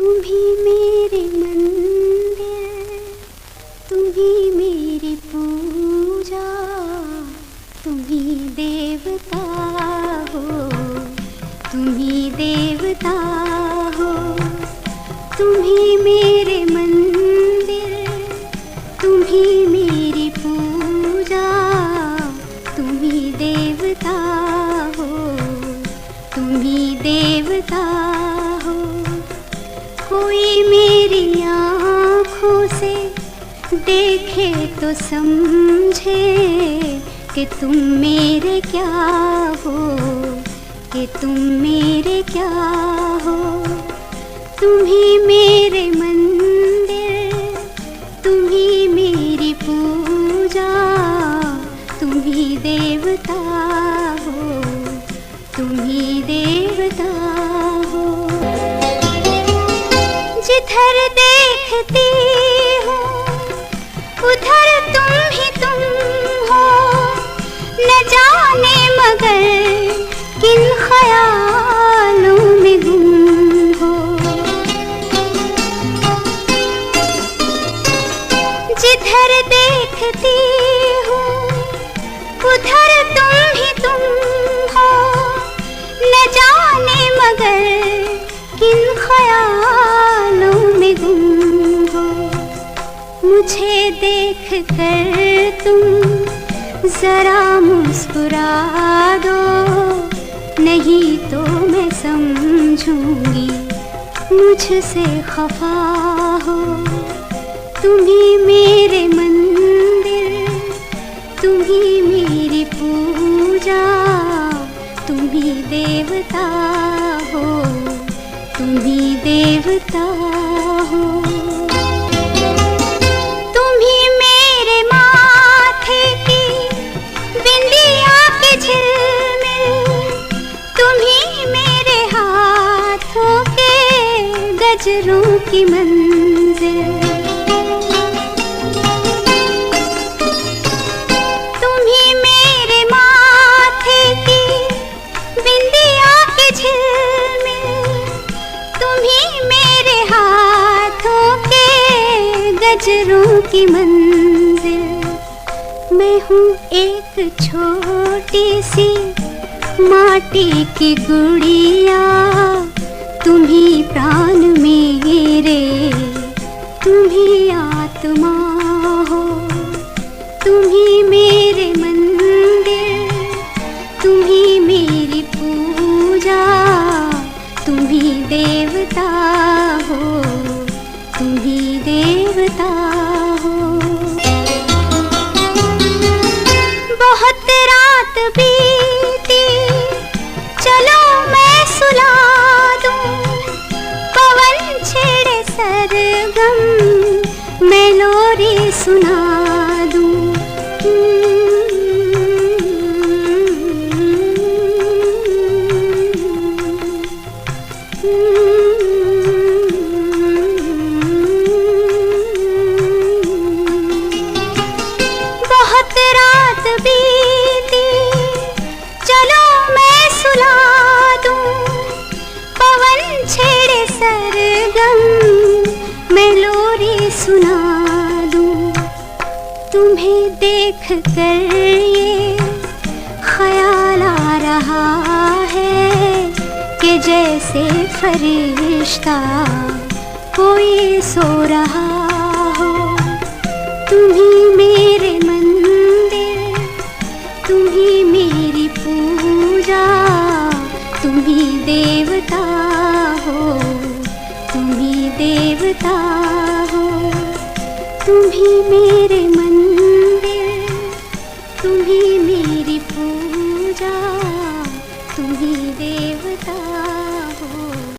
तुम्ही मेरे मंदिर, तुम्ही मेरी पूजा, तुम्ही देवता हो, तुम्ही देवता हो। तुम्ही मेरे मंदिर, तुम्ही मेरी पूजा, तुम्ही देवता हो, तुम्ही देवता हो। कोई मेरी आँखों से देखे तो समझे कि तुम मेरे क्या हो, कि तुम मेरे क्या हो। तुम्ही मेरे मंदिर, तुम्ही मेरी पूजा, तुम्ही देवता हो, तुम्ही देवता हो। जिधर देखती हूँ उधर तुम हो, न जाने मगर किन ख्यालों में गुम हो। जिधर देखती हूँ उधर तुम हो, न जाने मगर किन ख्यालों में गुम हो। मुझे देख कर तुम जरा मुस्कुरा दो, नहीं तो मैं समझूंगी मुझसे खफा हो। तुम्ही मेरे मंदिर, तुम्ही मेरी पूजा, तुम्ही देवता हो, तुम्ही देवता हो। तुम्ही मेरे माथे की बिंदिया के झिलमिल, तुम्ही मेरे हाथों के गजरों की मंजिल। तुम्ही मेरे माथे की बिंदिया के झिलमिल, तुम्ही मेरे हाथों के गजरों की मंजिल। मैं हूँ एक छोटी सी माटी की गुड़िया, तुम्ही प्राण मेरे, तुम्ही आत्मा हो। तुम्ही मेरे मंदिर, तुम्ही मेरी पूजा, तुम्ही देवता हो, तुम्ही देवता हो। बहुत रात बीती, चलो मैं सुला दूं, पवन छेड़े सरगम, मैं लोरी सुना दूं। बहुत रात बीती, चलो मैं सुला दूं, पवन छेड़े सरगम, मैं लोरी सुना दूं। तुम्हें देख कर ये ख्याल आ रहा है कि जैसे फरिश्ता कोई सो रहा हो। तुम्ही मेरे मंदिर, तुम्ही मेरी पूजा, तुम्ही देवता हो, तुम्ही देवता हो। तुम्ही मेरे